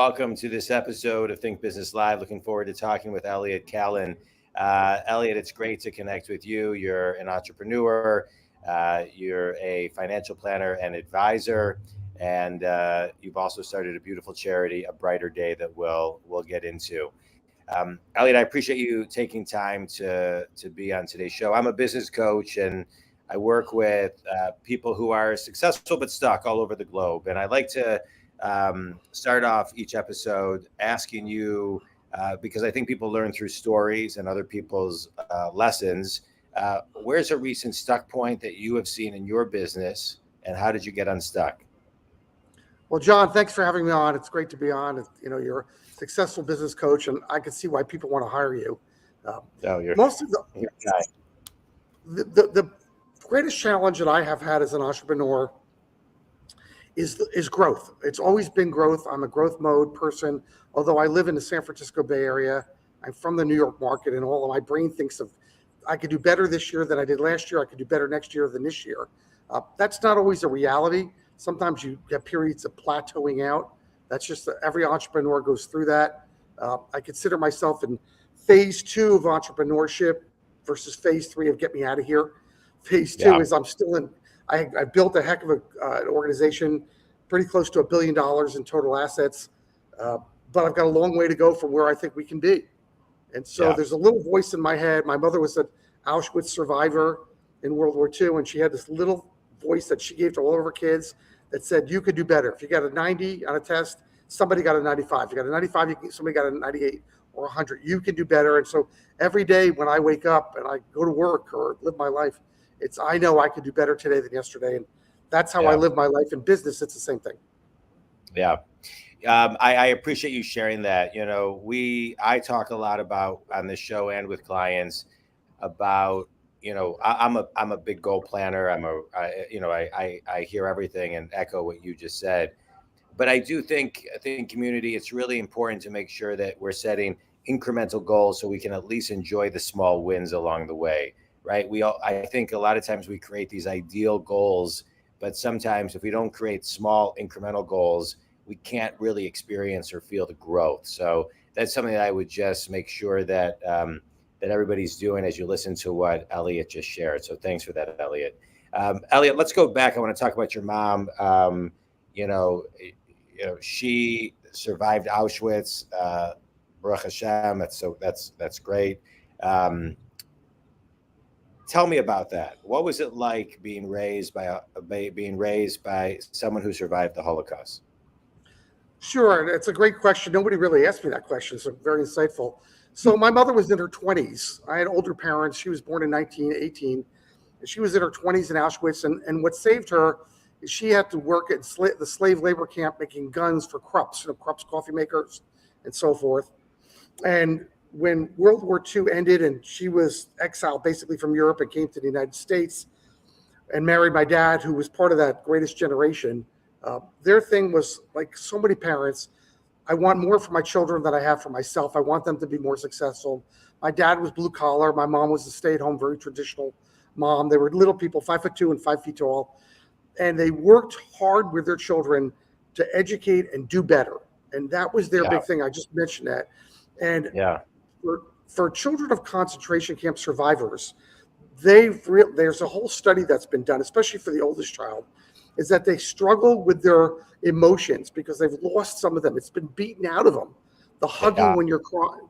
welcome to this episode of Think Business Live. Looking forward to talking with Elliot Kallen. Elliot, it's great to connect with you. You're an entrepreneur, you're a financial planner and advisor, and you've also started a beautiful charity, A Brighter Day, that we'll get into. Elliot, I appreciate you taking time to be on today's show. I'm a business coach, and I work with people who are successful but stuck all over the globe. And I like to start off each episode asking you, because I think people learn through stories and other people's lessons, where's a recent stuck point that you have seen in your business, and how did you get unstuck? Well, John, thanks for having me on. It's great to be on. You know, you're a successful business coach, and I can see why people want to hire you. Most of the greatest challenge that I have had as an entrepreneur is growth. It's always been growth. I'm a growth mode person. Although I live in the San Francisco Bay Area, I'm from the New York market, and all of my brain thinks of, I could do better this year than I did last year. I could do better next year than this year. That's not always a reality. Sometimes you get periods of plateauing out. That's just every entrepreneur goes through that. I consider myself in phase 2 of entrepreneurship versus phase 3 of get me out of here. Phase 2 is I'm still in. I built a heck of an organization, pretty close to $1 billion in total assets, but I've got a long way to go from where I think we can be. And so there's a little voice in my head. My mother was an Auschwitz survivor in World War II, and she had this little voice that she gave to all of her kids that said, you could do better. If you got a 90 on a test, somebody got a 95. If you got a 95, somebody got a 98 or 100. You can do better. And so every day when I wake up and I go to work or live my life, I know I could do better today than yesterday. And that's how I live my life in business. It's the same thing. Yeah. I appreciate you sharing that. You know, I talk a lot about on this show and with clients about, you know, I'm a big goal planner. I hear everything and echo what you just said. But I do think community, it's really important to make sure that we're setting incremental goals so we can at least enjoy the small wins along the way. Right. I think a lot of times we create these ideal goals, but sometimes if we don't create small incremental goals, we can't really experience or feel the growth. So that's something that I would just make sure that that everybody's doing as you listen to what Elliot just shared. So thanks for that, Elliot. Elliot, let's go back. I want to talk about your mom. She survived Auschwitz. Baruch Hashem. That's great. Tell me about that. What was it like being raised by someone who survived the Holocaust? Sure, it's a great question. Nobody really asked me that question, so very insightful. So my mother was in her 20s. I had older parents. She was born in 1918. She was in her 20s in Auschwitz, and what saved her is she had to work at the slave labor camp making guns for Krupp's, Krupp's coffee makers, and so forth. And when World War II ended and she was exiled basically from Europe and came to the United States and married my dad, who was part of that greatest generation, their thing was, like so many parents, I want more for my children than I have for myself. I want them to be more successful. My dad was blue collar. My mom was a stay-at-home, very traditional mom. They were little people, 5'2" and 5 feet tall. And they worked hard with their children to educate and do better. And that was their big thing. I just mentioned that. And for children of concentration camp survivors, there's a whole study that's been done, especially for the oldest child, is that they struggle with their emotions because they've lost some of them. It's been beaten out of them. The hugging when you're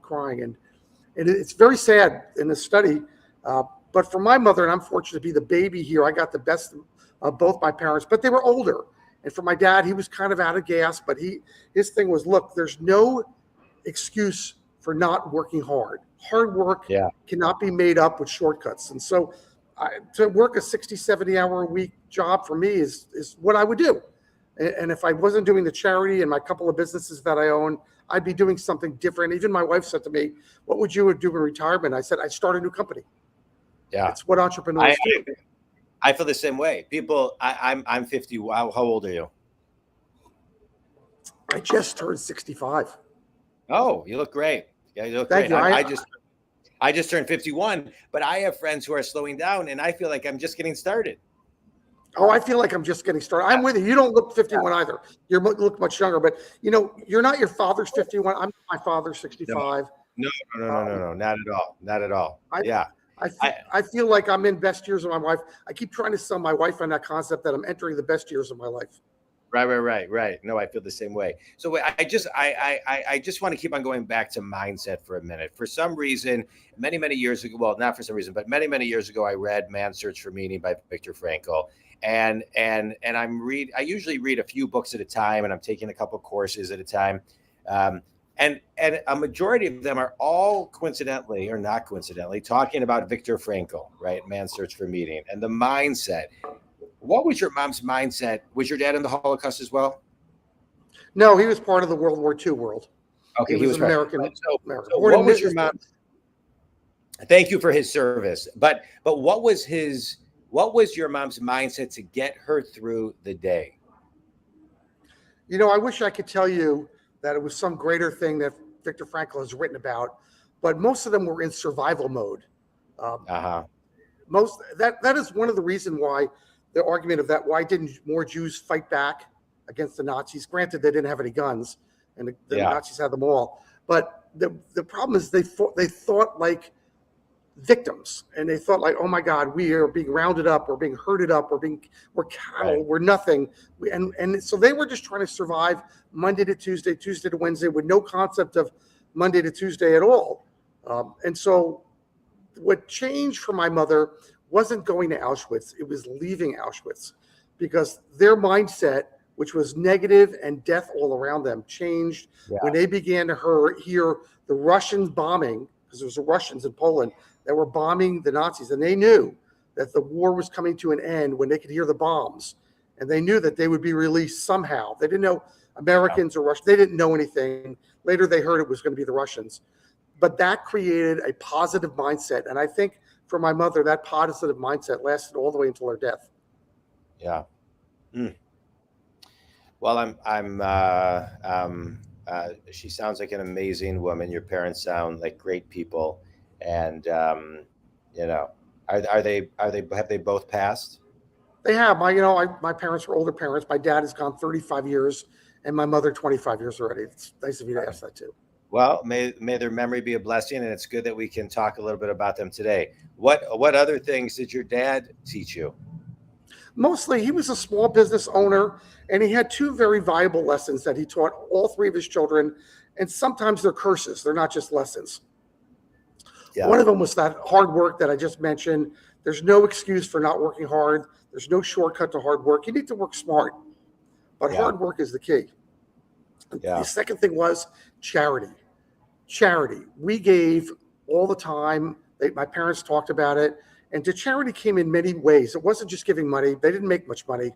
crying. And it's very sad in the study. But for my mother, and I'm fortunate to be the baby here, I got the best of both my parents, but they were older. And for my dad, he was kind of out of gas, but his thing was, look, there's no excuse for not working hard. Hard work cannot be made up with shortcuts. And so to work a 60, 70 hour a week job for me is what I would do. And if I wasn't doing the charity and my couple of businesses that I own, I'd be doing something different. Even my wife said to me, what would you do in retirement? I said, I'd start a new company. Yeah. It's what entrepreneurs do. I feel the same way. People, I'm 50. How old are you? I just turned 65. Oh, you look great. Yeah, you look Thank great. you. I just turned 51, but I have friends who are slowing down, and I feel like I'm just getting started. Oh, I feel like I'm just getting started. I'm with you. You don't look 51 either. You look much younger, but you're not your father's 51. I'm my father's 65. No, no, no, no, no, no, not at all. Not at all. I, Yeah. I feel like I'm in best years of my life. I keep trying to sell my wife on that concept that I'm entering the best years of my life. Right. No, I feel the same way. So I just want to keep on going back to mindset for a minute. For some reason, many years ago, well, not for some reason, but many years ago, I read Man's Search for Meaning by Viktor Frankl. And I usually read a few books at a time, and I'm taking a couple courses at a time. And a majority of them are all coincidentally or not coincidentally talking about Viktor Frankl, right? Man's Search for Meaning and the mindset. What was your mom's mindset? Was your dad in the Holocaust as well? No, he was part of the World War II world. Okay, he was an American. Right. American. So what was your mom? Thank you for his service. But what was your mom's mindset to get her through the day? I wish I could tell you that it was some greater thing that Viktor Frankl has written about, but most of them were in survival mode. That is one of the reasons why the argument of that, why didn't more Jews fight back against the Nazis? Granted, they didn't have any guns, and the Nazis had them all. But the problem is they thought like victims, and they thought like, oh my God, we are being rounded up, we're being herded up, we're cattle, right. We're nothing. And so they were just trying to survive Monday to Tuesday, Tuesday to Wednesday, with no concept of Monday to Tuesday at all. And so what changed for my mother wasn't going to Auschwitz, it was leaving Auschwitz, because their mindset, which was negative and death all around them, changed when they began to hear the Russians bombing, because there was the Russians in Poland that were bombing the Nazis, and they knew that the war was coming to an end when they could hear the bombs, and they knew that they would be released somehow. They didn't know Americans or Russians. They didn't know anything. Later, they heard it was going to be the Russians. But that created a positive mindset, and I think for my mother, that positive mindset lasted all the way until her death. Yeah. Well, she sounds like an amazing woman. Your parents sound like great people, and have they both passed? They have. My parents were older parents. My dad has gone 35 years, and my mother 25 years already. It's nice of you to ask that too. Well, may their memory be a blessing, and it's good that we can talk a little bit about them today. What other things did your dad teach you? Mostly, he was a small business owner, and he had two very valuable lessons that he taught all three of his children, and sometimes they're curses. They're not just lessons. Yeah. One of them was that hard work that I just mentioned. There's no excuse for not working hard. There's no shortcut to hard work. You need to work smart, but hard work is the key. Yeah. The second thing was charity. Charity. We gave all the time. My parents talked about it. And the charity came in many ways. It wasn't just giving money. They didn't make much money.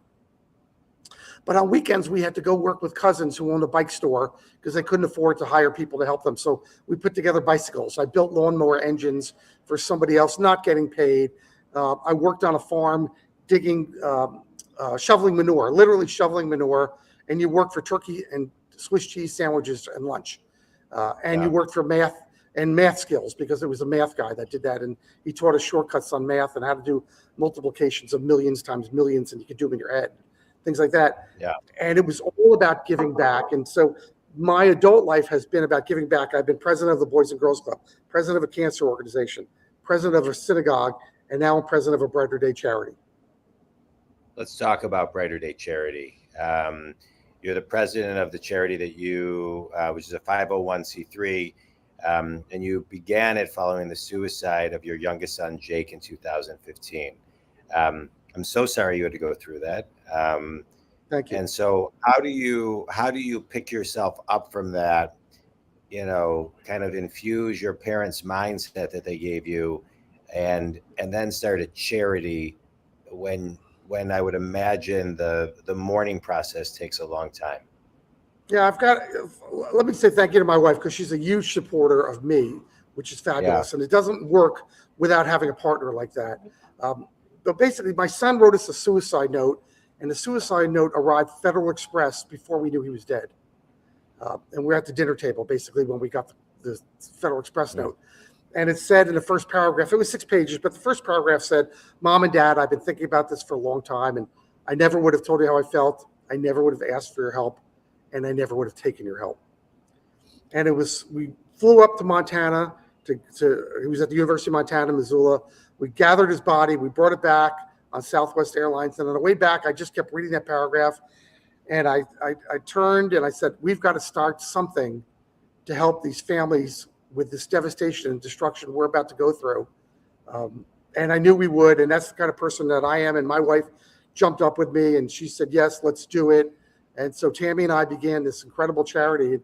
But on weekends, we had to go work with cousins who owned a bike store because they couldn't afford to hire people to help them. So we put together bicycles. I built lawnmower engines for somebody else, not getting paid. I worked on a farm digging, shoveling manure, literally shoveling manure. And you work for turkey and Swiss cheese sandwiches and lunch. You worked for math skills, because it was a math guy that did that. And he taught us shortcuts on math and how to do multiplications of millions times millions, and you could do them in your head, things like that. Yeah. And it was all about giving back. And so my adult life has been about giving back. I've been president of the Boys and Girls Club, president of a cancer organization, president of a synagogue, and now I'm president of a Brighter Day charity. Let's talk about Brighter Day charity. You're the president of the charity that which is a 501c3, and you began it following the suicide of your youngest son, Jake, in 2015. I'm so sorry you had to go through that. Thank you. And so how do you pick yourself up from that, kind of infuse your parents' mindset that they gave you, and then start a charity when I would imagine the mourning process takes a long time? Yeah, let me say thank you to my wife, because she's a huge supporter of me, which is fabulous. Yeah. And it doesn't work without having a partner like that. But basically, my son wrote us a suicide note, and the suicide note arrived Federal Express before we knew he was dead. And we're at the dinner table, basically, when we got the Federal Express note. And it said in the first paragraph, it was 6 pages, but the first paragraph said, "Mom and Dad, I've been thinking about this for a long time, and I never would have told you how I felt. I never would have asked for your help, and I never would have taken your help. And we flew up to Montana he was at the University of Montana, Missoula. We gathered his body. We brought it back on Southwest Airlines. And on the way back, I just kept reading that paragraph. And I turned and I said, we've got to start something to help these families with this devastation and destruction we're about to go through. And I knew we would. And that's the kind of person that I am. And my wife jumped up with me and she said, yes, let's do it. And so Tammy and I began this incredible charity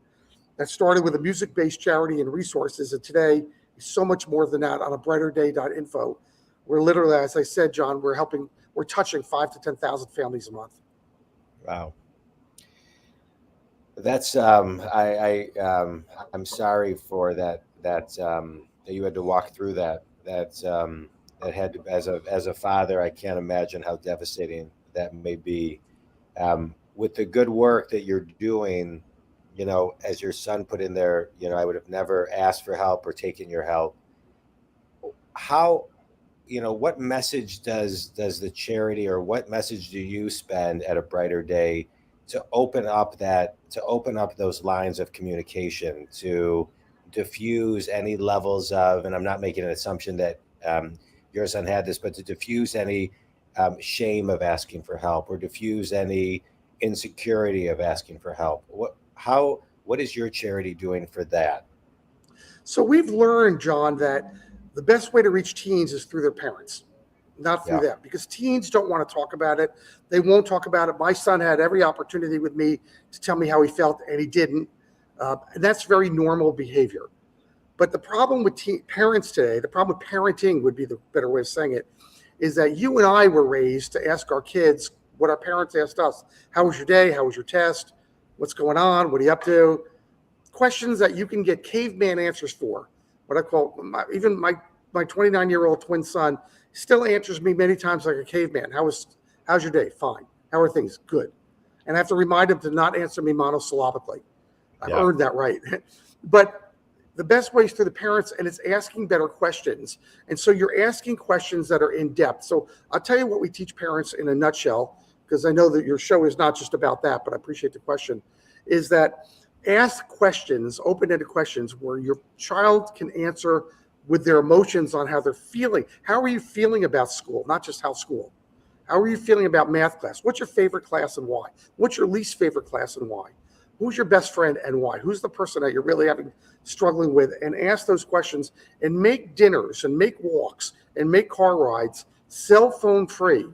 that started with a music-based charity and resources. And today is so much more than that on a brighterday.info. We're literally, as I said, John, we're touching 5,000 to 10,000 families a month. Wow. That's I'm sorry for that you had to walk through that had to, as a father, I can't imagine how devastating that may be. With the good work that you're doing, as your son put in there, I would have never asked for help or taken your help. How, what message does the charity, or what message do you spend at a Brighter Day to open up those lines of communication, to diffuse any levels of, and I'm not making an assumption that your son had this, but to diffuse any shame of asking for help, or diffuse any insecurity of asking for help? What is your charity doing for that? So we've learned, John, that the best way to reach teens is through their parents, not through them, because teens don't want to talk about it. They won't talk about it. My son had every opportunity with me to tell me how he felt, and he didn't. And that's very normal behavior. But the problem with parents today, the problem with parenting would be the better way of saying it, is that you and I were raised to ask our kids what our parents asked us. How was your day? How was your test? What's going on? What are you up to? Questions that you can get caveman answers for. What I call, even my 29-year-old twin son still answers me many times like a caveman. How's your day? Fine. How are things? Good. And I have to remind him to not answer me monosyllabically. I've earned that right. But the best way is through the parents, and it's asking better questions. And so you're asking questions that are in depth. So I'll tell you what we teach parents in a nutshell, because I know that your show is not just about that, but I appreciate the question, is that ask questions, open-ended questions, where your child can answer with their emotions on how they're feeling. How are you feeling about school? Not just how school. How are you feeling about math class? What's your favorite class and why? What's your least favorite class and why? Who's your best friend and why? Who's the person that you're really struggling with? And ask those questions, and make dinners and make walks and make car rides cell phone free,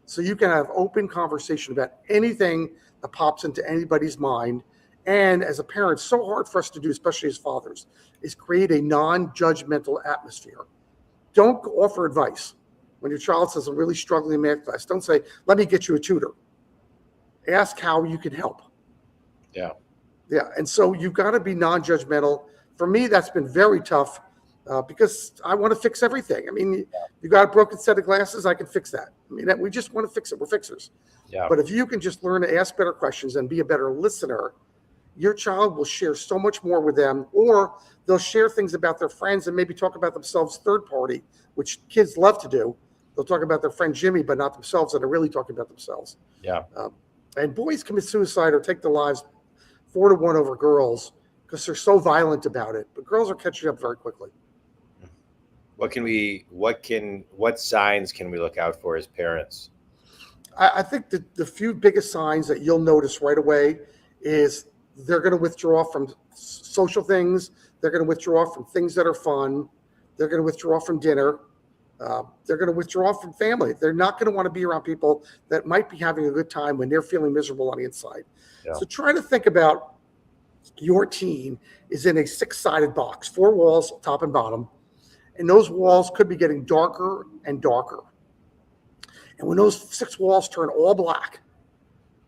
so you can have open conversation about anything that pops into anybody's mind. And as a parent, so hard for us to do, especially as fathers, is create a non-judgmental atmosphere. Don't offer advice. When your child says, I'm really struggling in math class, don't say, let me get you a tutor. Ask how you can help. Yeah. And so you've got to be non-judgmental. For me, that's been very tough because I want to fix everything. I mean, you got a broken set of glasses, I can fix that. I mean, we just want to fix it. We're fixers. But if you can just learn to ask better questions and be a better listener, your child will share so much more with them, or they'll share things about their friends and maybe talk about themselves third party, which kids love to do. They'll talk about their friend Jimmy, but not themselves, and they're really talking about themselves. And boys commit suicide or take their lives 4-1 over girls because they're so violent about it. But girls are catching up very quickly. What signs can we look out for as parents? I think that the few biggest signs that you'll notice right away is they're going to withdraw from social things. They're going to withdraw from things that are fun. They're going to withdraw from dinner. They're going to withdraw from family. They're not going to want to be around people that might be having a good time when they're feeling miserable on the inside. So try to think about your teen is in a 6-sided box, 4 walls, top and bottom. And those walls could be getting darker and darker. And when those 6 walls turn all black,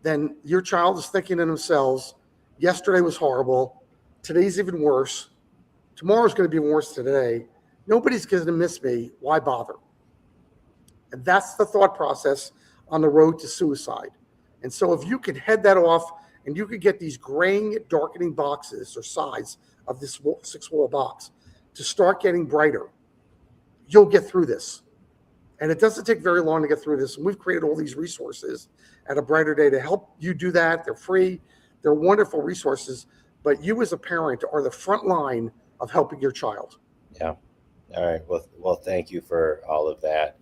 then your child is thinking to themselves, yesterday was horrible. Today's even worse. Tomorrow's going to be worse than today. Nobody's going to miss me. Why bother? And that's the thought process on the road to suicide. And so if you can head that off and you could get these graying, darkening boxes or sides of this 6-wall box to start getting brighter, you'll get through this. And it doesn't take very long to get through this. And we've created all these resources at A Brighter Day to help you do that. They're free. They're wonderful resources. But you as a parent are the front line of helping your child. Yeah. All right. Well, thank you for all of that.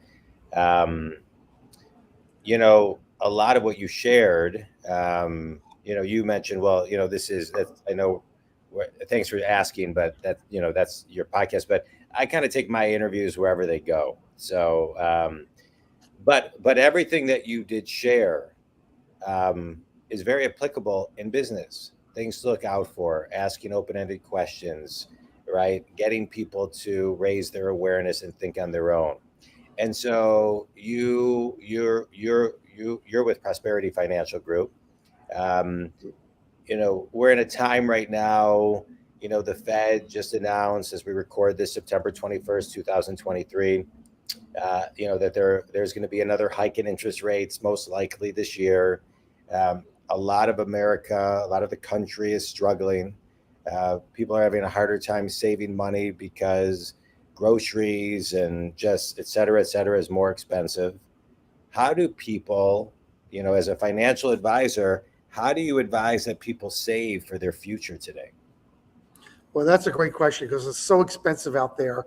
A lot of what you shared, you mentioned, this is, I know, thanks for asking, but that's your podcast, but I kind of take my interviews wherever they go. So, but everything that you did share, is very applicable in business. Things to look out for, asking open-ended questions, right? Getting people to raise their awareness and think on their own. And so you're with Prosperity Financial Group. We're in a time right now, the Fed just announced, as we record this, September 21st, 2023, that there's going to be another hike in interest rates, most likely this year. A lot of the country is struggling. People are having a harder time saving money because groceries and just et cetera, is more expensive. How do people, as a financial advisor, how do you advise that people save for their future today? Well, that's a great question because it's so expensive out there.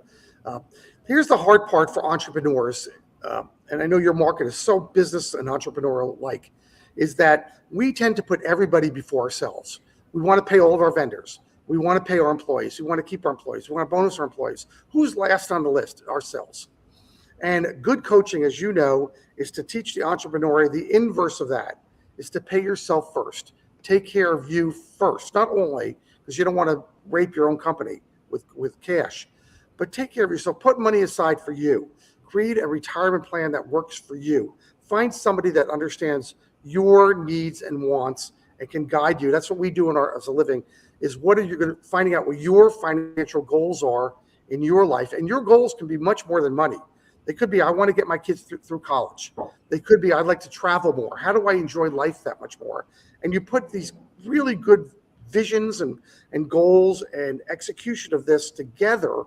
Here's the hard part for entrepreneurs, and I know your market is so business and entrepreneurial-like, is that we tend to put everybody before ourselves. We want to pay all of our vendors. We want to pay our employees. We want to keep our employees. We want to bonus our employees. Who's last on the list? Ourselves. And good coaching, as you know, is to teach the entrepreneur the inverse of that, is to pay yourself first. Take care of you first, not only because you don't want to rape your own company with cash, but take care of yourself. Put money aside for you. Create a retirement plan that works for you. Find somebody that understands your needs and wants and can guide you. That's what we do as a living, is finding out what your financial goals are in your life. And your goals can be much more than money. They could be, I want to get my kids through college. They could be, I'd like to travel more. How do I enjoy life that much more? And you put these really good visions and goals and execution of this together.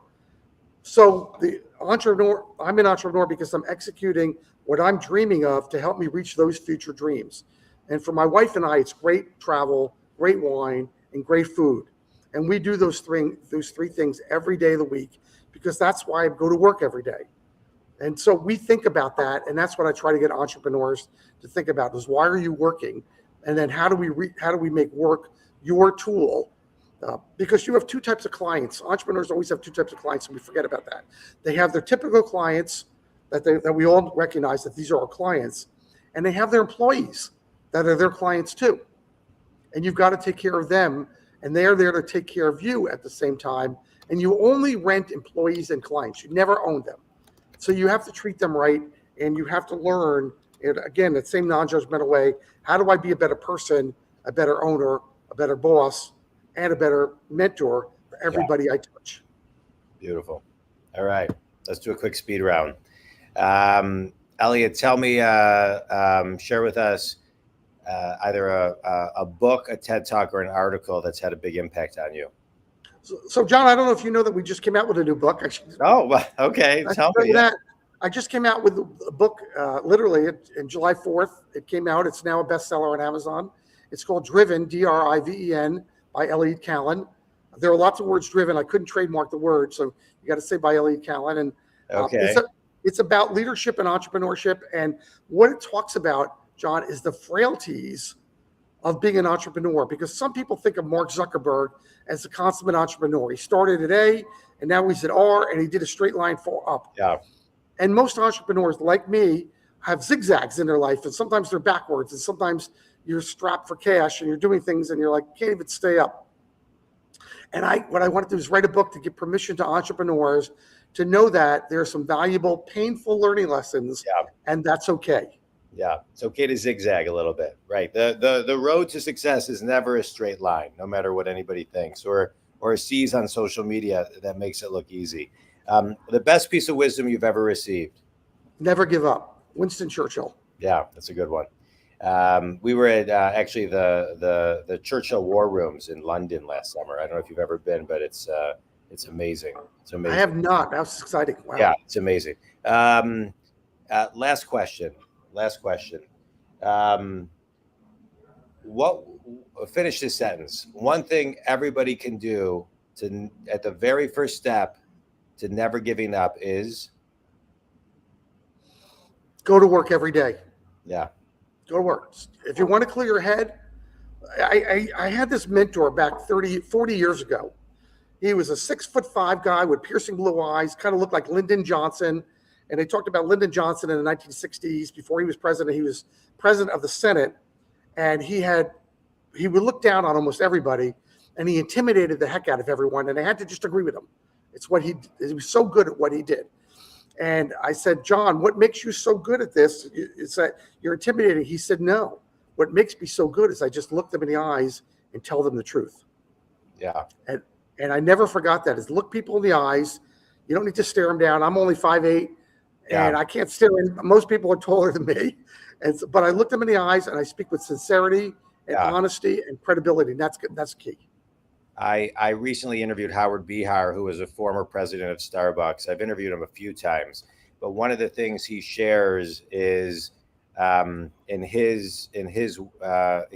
So I'm an entrepreneur because I'm executing what I'm dreaming of to help me reach those future dreams. And for my wife and I, it's great travel, great wine, and great food. And we do those three things every day of the week because that's why I go to work every day. And so we think about that, and that's what I try to get entrepreneurs to think about: is why are you working, and then how do we make work your tool? Because you have two types of clients. Entrepreneurs always have two types of clients, and we forget about that. They have their typical clients that we all recognize that these are our clients, and they have their employees that are their clients too. And you've got to take care of them, and they're there to take care of you at the same time. And you only rent employees and clients. You never own them. So you have to treat them right, and you have to learn, and again, that same non-judgmental way, how do I be a better person, a better owner, a better boss, and a better mentor for everybody I touch. Beautiful. All right, let's do a quick speed round. Elliot, tell me, share with us either a book, a TED Talk, or an article that's had a big impact on you. So John, I don't know if you know that we just came out with a new book. Oh, well, okay. Tell me that. I just came out with a book, literally in July 4th. It came out. It's now a bestseller on Amazon. It's called Driven, D-R-I-V-E-N, by Elliot Kallen. There are lots of words driven. I couldn't trademark the word, so you got to say by Elliot Kallen. And it's about leadership and entrepreneurship. And what it talks about, John, is the frailties of being an entrepreneur, because some people think of Mark Zuckerberg as a consummate entrepreneur. He started at A, and now he's at R, and he did a straight line up. Yeah. And most entrepreneurs, like me, have zigzags in their life, and sometimes they're backwards, and sometimes you're strapped for cash, and you're doing things, and you're like, can't even stay up. And what I want to do is write a book to give permission to entrepreneurs to know that there are some valuable, painful learning lessons, and that's okay. Yeah, it's okay to zigzag a little bit, right? The road to success is never a straight line, no matter what anybody thinks or sees on social media that makes it look easy. The best piece of wisdom you've ever received? Never give up. Winston Churchill. Yeah, that's a good one. We were at actually the Churchill War Rooms in London last summer. I don't know if you've ever been, but it's amazing. It's amazing. I have not. That was exciting. Wow. Yeah, it's amazing. Last question. Last question. Um, what? Finish this sentence. One thing everybody can do to at the very first step to never giving up is Go to work every day. yeah, Go to work. If you want to clear your head, I had this mentor back 30, 40 years ago. He was a 6'5" guy with piercing blue eyes, kind of looked like Lyndon Johnson. And they talked about Lyndon Johnson in the 1960s. Before he was president, he was president of the Senate. And he would look down on almost everybody, and he intimidated the heck out of everyone. And they had to just agree with him. He was so good at what he did. And I said, John, what makes you so good at this? It's that you're intimidating. He said, no. What makes me so good is I just look them in the eyes and tell them the truth. yeah, And I never forgot that, is look people in the eyes. You don't need to stare them down. I'm only 5'8", and I can't stare in. Most people are taller than me. But I look them in the eyes and I speak with sincerity and honesty and credibility. And that's key. I recently interviewed Howard Behar, who was a former president of Starbucks. I've interviewed him a few times, but one of the things he shares is he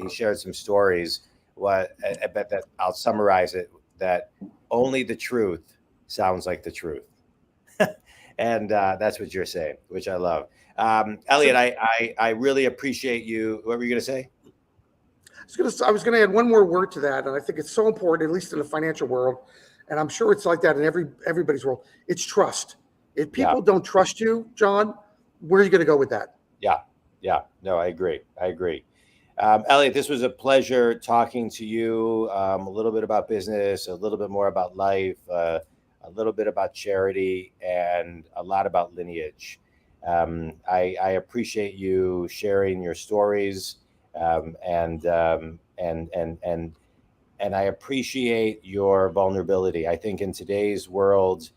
shared some stories. I bet that I'll summarize it, that only the truth sounds like the truth. And that's what you're saying, which I love. Elliot, I really appreciate you. What were you going to say? I was going to add one more word to that, and I think it's so important, at least in the financial world, and I'm sure it's like that in everybody's world. It's trust. If people don't trust you, John, where are you going to go with that? Yeah. No, I agree. Elliot, this was a pleasure talking to you. A little bit about business, a little bit more about life, a little bit about charity, and a lot about lineage. I appreciate you sharing your stories. And I appreciate your vulnerability. I think in today's world,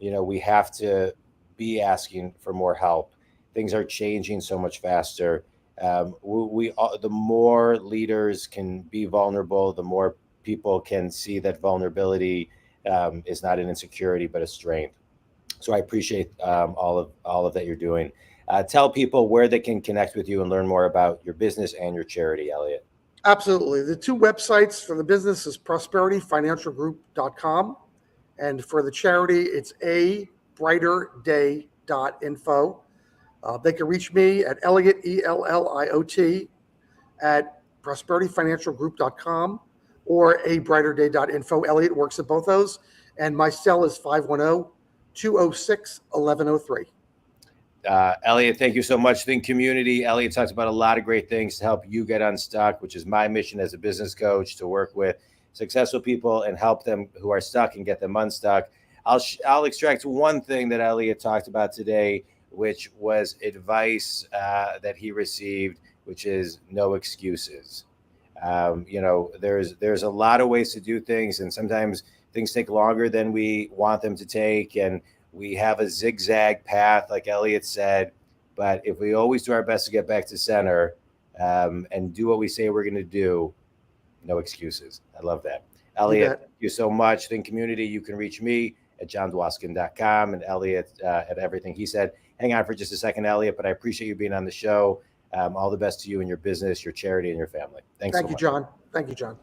we have to be asking for more help. Things are changing so much faster. The more leaders can be vulnerable, the more people can see that vulnerability is not an insecurity but a strength. So I appreciate all of that you're doing. Tell people where they can connect with you and learn more about your business and your charity, Elliot. Absolutely. The two websites for the business is prosperityfinancialgroup.com. And for the charity, it's abrighterday.info. They can reach me at Elliot, ELLIOT, at prosperityfinancialgroup.com or abrighterday.info. Elliot works at both those. And my cell is 510-206-1103. Elliot, thank you so much. Think community. Elliot talks about a lot of great things to help you get unstuck, which is my mission as a business coach, to work with successful people and help them who are stuck and get them unstuck. I'll extract one thing that Elliot talked about today, which was advice that he received, which is no excuses. There's a lot of ways to do things, and sometimes things take longer than we want them to take, and we have a zigzag path, like Elliot said, but if we always do our best to get back to center and do what we say we're going to do, no excuses. I love that. Elliot, thank you so much. Think community, you can reach me at jondwoskin.com and Elliot at everything he said. Hang on for just a second, Elliot, but I appreciate you being on the show. All the best to you and your business, your charity, and your family. Thanks so much. Thank you, John. Thank you, John.